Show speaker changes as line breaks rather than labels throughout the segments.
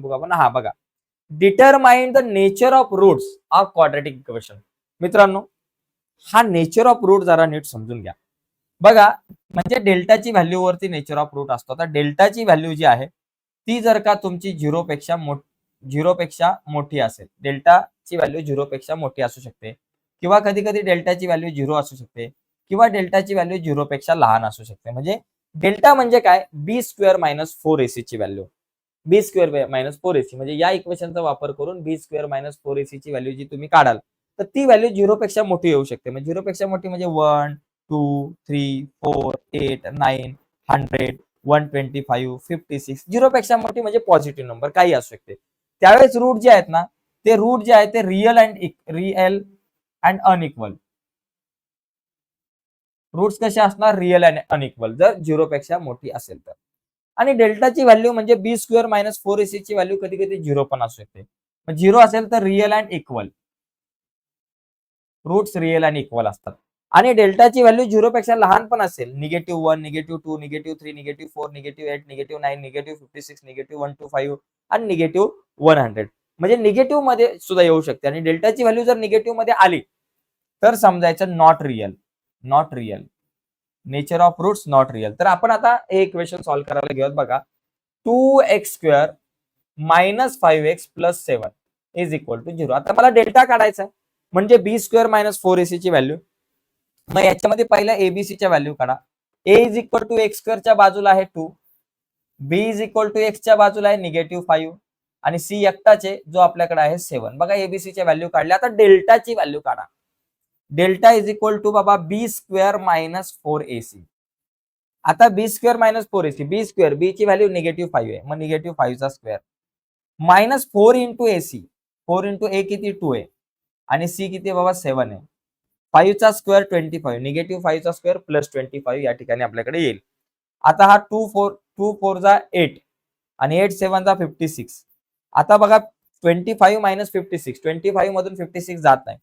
बघू आपण. हा बघा, determine the nature of roots of quadratic equation. मित्रांनो, हा नेचर ऑफ रूट जरा नीट समजून घ्या. बघा, म्हणजे डेल्टाची व्हॅल्यू वरती नेचर ऑफ रूट असतो. आता डेल्टाची व्हॅल्यू जी आहे ती जर का तुमची झिरो पेक्षा मोठी असेल, डेल्टाची व्हॅल्यू 0 पेक्षा मोठी असू शकते, किंवा कधी कधी डेल्टाची व्हॅल्यू 0 असू शकते, किंवा डेल्टाची व्हॅल्यू 0 पेक्षा लहान असू शकते. म्हणजे डेल्टा म्हणजे काय, बी स्क्वेअर मायनस 4ac ची व्हॅल्यू. बी स्क्वेअर मायनस 4ac म्हणजे या इक्वेशनचा वापर करून बी स्क्वेअर मायनस 4ac ची व्हॅल्यू जी तुम्ही काढाल तर ती व्हॅल्यू 0 पेक्षा मोठी येऊ शकते. म्हणजे 0 पेक्षा मोठी म्हणजे 1, 2, 3, 4, 8, 9, 100, 125, 56. 0 पेक्षा मोठी म्हणजे पॉझिटिव्ह नंबर काही असू शकते. त्यावेळेस रूट जे आहेत ना, ते रूट जे आहे ते रिअल अँड अनइक्वल. रूट्स कसे असणार, रिअल अँड अनइक्वल, जर 0 पेक्षा मोठी असेल तर. आणि डेल्टाची व्हॅल्यू म्हणजे बी स्क्वेअर मायनस 4ac ची व्हॅल्यू कधी कधी 0 पण असू शकते. 0 असेल तर real and equal, roots real आणि इक्वल असतात. आणि डेल्टाची व्हॅल्यू 0 पेक्षा लहान पण असेल, -1, -2, -3, -4, -8, -9, -56, -125 आणि -100. म्हणजे निगेटिव्ह मध्ये सुद्धा येऊ शकते. आणि डेल्टाची व्हॅल्यू जर निगेटिव्ह मध्ये आली तर समजायचं not real. Nature of roots not real. तर आपण आता हे इक्वेशन सॉल्व्ह करायला घेऊयात. बघा, 2x² - 5x + 7 = 0. आता मला डेल्टा काढायचा आहे, म्हणजे बी स्क्वेअर मायनस 4ac ची व्हॅल्यू. मग याच्यामध्ये पहिल्या एबीसीच्या व्हॅल्यू काढा. a = x² च्या बाजूला आहे 2, b = x च्या बाजूला आहे -5 आणि c एकटाचे जो आपल्याकडे आहे 7. बघा, एबीसीच्या व्हॅल्यू काढल्या. आता डेल्टाची व्हॅल्यू काढा. डेल्टा = बाबा b² - 4ac. आता b² - 4ac, b ची व्हॅल्यू -5 आहे, मग -5चा स्क्वेअर -4 × ac. 4 × a किती, 2 आहे, आणि c किती बाबा 7 आहे. 5 चा स्क्वेअर 25, -5 चा स्क्वेअर प्लस 25 या ठिकाणी आपल्याकडे येईल. आता हा 2 4 जा 8 आणि 8 7 जा 56. आता बघा, 25 - 56, 25 मधून 56 जात नाही,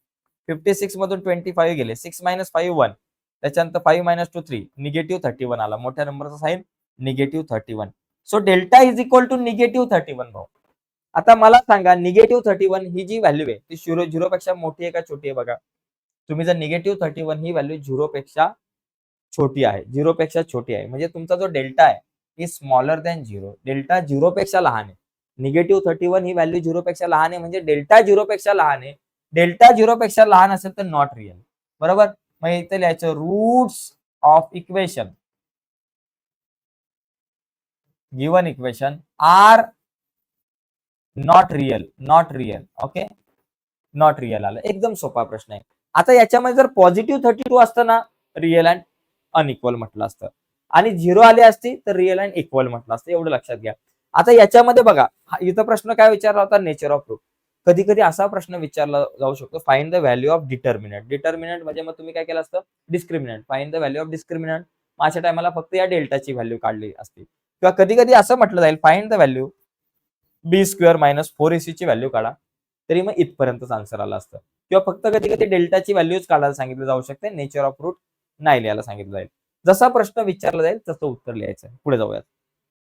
56 मधून 25 गेले, 6 - 5 1, त्याच्यानंतर 5 - 2 3, -31 आला. मोठ्या नंबरचा साइन -31. सो डेल्टा -31 भाऊ. आता मला सांगा, -31 ही जी व्हॅल्यू आहे ती 0 पेक्षा मोठी आहे का छोटी आहे? बघा, तुम्ही जर -31 ही व्हॅल्यू 0 पेक्षा छोटी आहे, 0 पेक्षा छोटी आहे, म्हणजे तुमचा जो डेल्टा आहे ही स्मॉलर दॅन 0. डेल्टा 0 पेक्षा लहान आहे. -31 ही व्हॅल्यू 0 पेक्षा लहान आहे, म्हणजे डेल्टा 0 पेक्षा लहान आहे. डेल्टा 0 पेक्षा लहान असेल तर नॉट रिअल. बरोबर. मग इथे लिहायचं roots of equation, given equation are not real. Okay, not real आलं. एकदम सोपा प्रश्न आहे. आता याच्यामध्ये जर पॉझिटिव्ह 32 असतं ना, रिअल अँड अनइक्वल म्हटलं असतं, आणि 0 आले असती तर रिअल अँड इक्वल म्हटलं असतं. एवढं लक्षात घ्या. आता याच्यामध्ये बघा, इथं प्रश्न काय विचारला होता, नेचर ऑफ रूट. कधी कधी असा प्रश्न विचारला जाऊ शकतो, find the value of determinant. Determinant म्हणजे मग तुम्ही काय केलं असतं, discriminant. Find the value of discriminant. अशा टायमाला फक्त या डेल्टाची व्हॅल्यू काढली असते. किंवा कधी कधी असं म्हटलं जाईल, find the value b² - 4ac ची व्हॅल्यू काढा, तरी मग इथपर्यंतच आन्सर आला असतं. किंवा फक्त कधी कधी डेल्टाची व्हॅल्यूच काढायला सांगितलं जाऊ शकते, नेचर ऑफ रूट नाही लिहायला सांगितलं जाईल. जसा प्रश्न विचारला जाईल तसं उत्तर लिहायचं. पुढे जाऊयात.